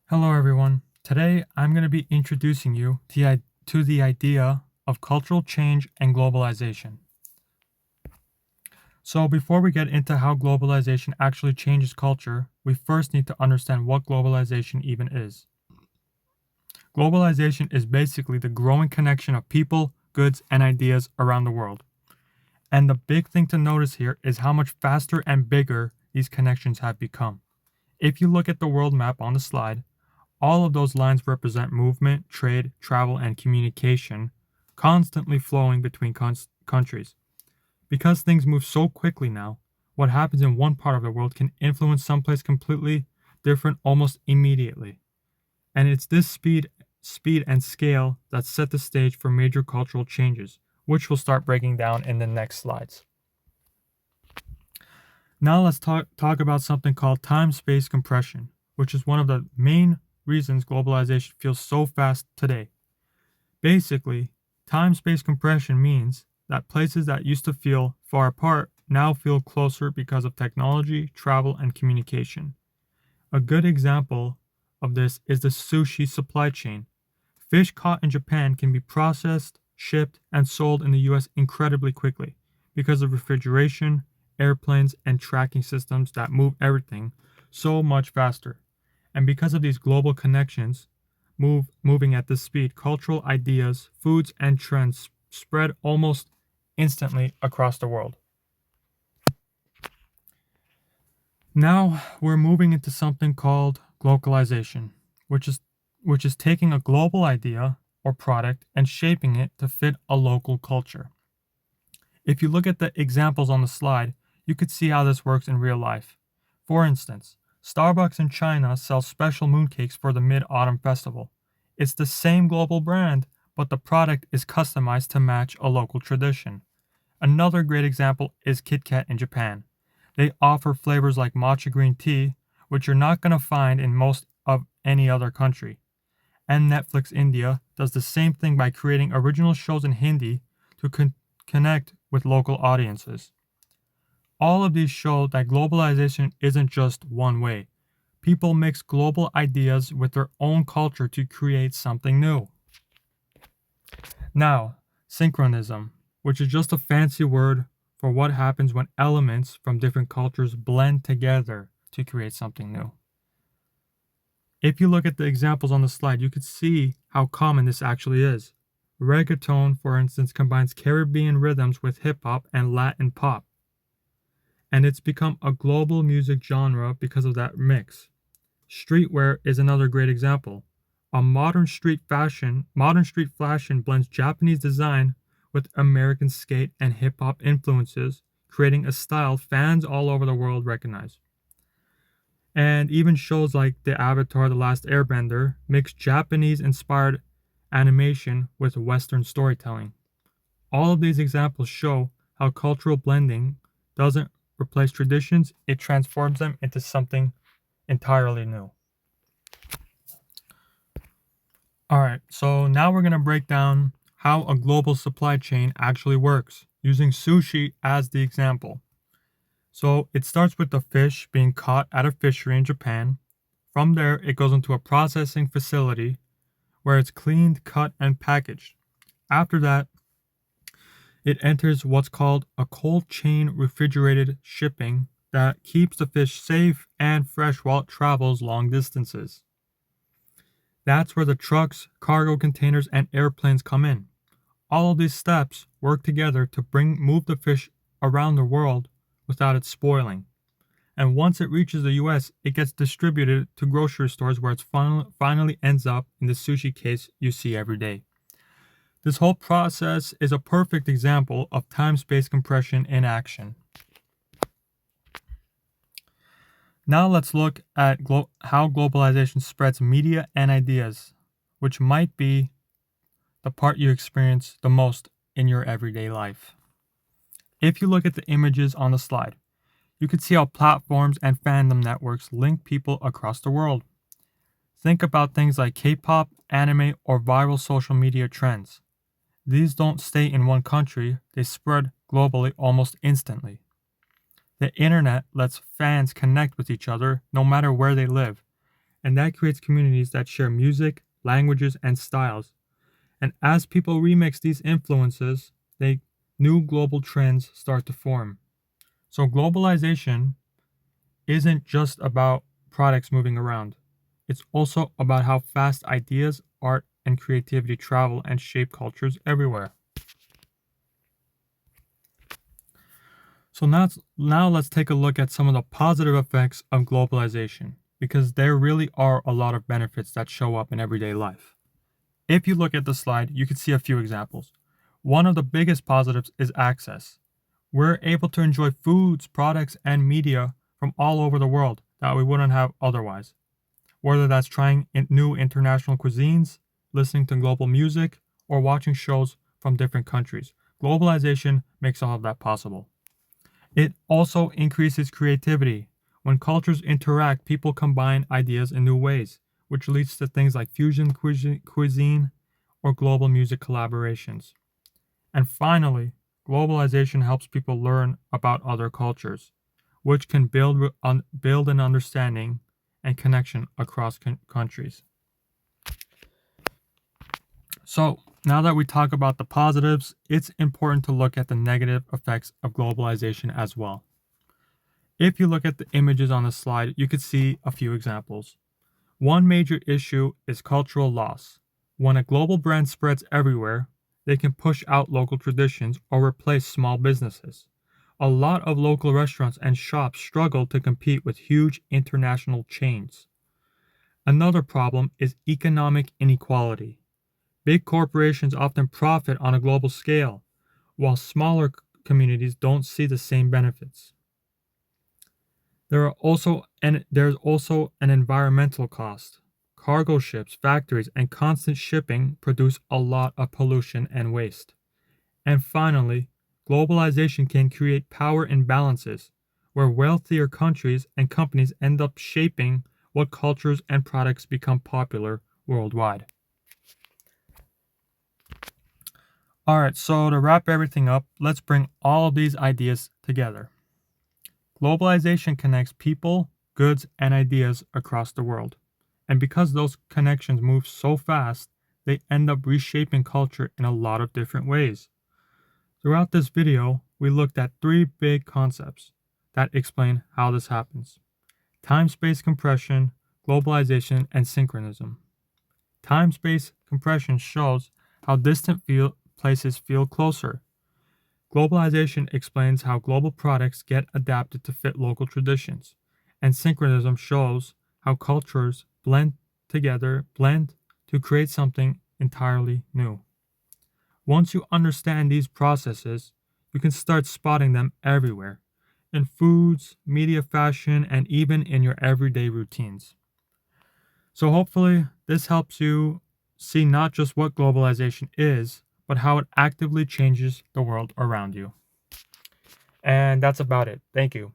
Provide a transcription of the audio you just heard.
Hello, everyone. Today, I'm going to be introducing you to the idea of cultural change and globalization. So, before we get into how globalization actually changes culture, we first need to understand what globalization even is. Globalization is basically the growing connection of people, goods, and ideas around the world. And the big thing to notice here is how much faster and bigger these connections have become. If you look at the world map on the slide, all of those lines represent movement, trade, travel, and communication, constantly flowing between countries. Because things move so quickly now, what happens in one part of the world can influence someplace completely different almost immediately. And it's this speed and scale that set the stage for major cultural changes, which we'll start breaking down in the next slides. Now let's talk about something called time-space compression, which is one of the main reasons globalization feels so fast today. Basically, time-space compression means that places that used to feel far apart now feel closer because of technology, travel, and communication. A good example of this is the sushi supply chain. Fish caught in Japan can be processed, shipped, and sold in the US incredibly quickly because of refrigeration, airplanes, and tracking systems that move everything so much faster. And because of these global connections, moving at this speed, cultural ideas, foods, and trends spread almost instantly across the world. Now we're moving into something called globalization, which is which is taking a global idea or product and shaping it to fit a local culture. If you look at the examples on the slide, you could see how this works in real life. For instance, Starbucks in China sells special mooncakes for the Mid-Autumn Festival. It's the same global brand, but the product is customized to match a local tradition. Another great example is Kit Kat in Japan. They offer flavors like matcha green tea, which you're not going to find in most of any other country. And Netflix India does the same thing by creating original shows in Hindi to connect with local audiences. All of these show that globalization isn't just one way. People mix global ideas with their own culture to create something new. Now, synchronism, which is just a fancy word for what happens when elements from different cultures blend together to create something new. If you look at the examples on the slide, you can see how common this actually is. Reggaeton, for instance, combines Caribbean rhythms with hip hop and Latin pop, and it's become a global music genre because of that mix. Streetwear is another great example. A modern street fashion blends Japanese design with American skate and hip hop influences, creating a style fans all over the world recognize. And even shows like the Avatar: The Last Airbender mix Japanese inspired animation with Western storytelling. All of these examples show how cultural blending doesn't replace traditions, it transforms them into something entirely new. All right, so now we're going to break down how a global supply chain actually works, using sushi as the example. So it starts with the fish being caught at a fishery in Japan. From there, it goes into a processing facility where it's cleaned, cut, and packaged. After that, it enters what's called a cold chain refrigerated shipping that keeps the fish safe and fresh while it travels long distances. That's where the trucks, cargo containers, and airplanes come in. All of these steps work together to move the fish around the world without it spoiling. And once it reaches the US, it gets distributed to grocery stores where it finally ends up in the sushi case you see every day. This whole process is a perfect example of time-space compression in action. Now let's look at how globalization spreads media and ideas, which might be the part you experience the most in your everyday life. If you look at the images on the slide, you can see how platforms and fandom networks link people across the world. Think about things like K-pop, anime, or viral social media trends. These don't stay in one country, they spread globally almost instantly. The internet lets fans connect with each other no matter where they live, and that creates communities that share music, languages, and styles. And as people remix these influences, new global trends start to form. So globalization isn't just about products moving around. It's also about how fast ideas, art, and creativity travel and shape cultures everywhere. So now let's take a look at some of the positive effects of globalization, because there really are a lot of benefits that show up in everyday life. If you look at the slide, you can see a few examples. One of the biggest positives is access. We're able to enjoy foods, products, and media from all over the world that we wouldn't have otherwise. Whether that's trying new international cuisines, listening to global music, or watching shows from different countries. Globalization makes all of that possible. It also increases creativity. When cultures interact, people combine ideas in new ways, which leads to things like fusion cuisine or global music collaborations. And finally, globalization helps people learn about other cultures, which can build an understanding and connection across countries. So, now that we talk about the positives, it's important to look at the negative effects of globalization as well. If you look at the images on the slide, you could see a few examples. One major issue is cultural loss. When a global brand spreads everywhere, they can push out local traditions or replace small businesses. A lot of local restaurants and shops struggle to compete with huge international chains. Another problem is economic inequality. Big corporations often profit on a global scale, while smaller communities don't see the same benefits. There's also an environmental cost. Cargo ships, factories, and constant shipping produce a lot of pollution and waste. And finally, globalization can create power imbalances, where wealthier countries and companies end up shaping what cultures and products become popular worldwide. Alright, so to wrap everything up, let's bring all of these ideas together. Globalization connects people, goods, and ideas across the world. And because those connections move so fast, they end up reshaping culture in a lot of different ways. Throughout this video, we looked at three big concepts that explain how this happens: time-space compression, globalization, and synchronism. Time-space compression shows how distant places feel closer. Globalization explains how global products get adapted to fit local traditions, and synchronism shows how cultures blend to create something entirely new. Once you understand these processes, you can start spotting them everywhere, in foods, media, fashion, and even in your everyday routines. So hopefully this helps you see not just what globalization is, but how it actively changes the world around you. And that's about it. Thank you.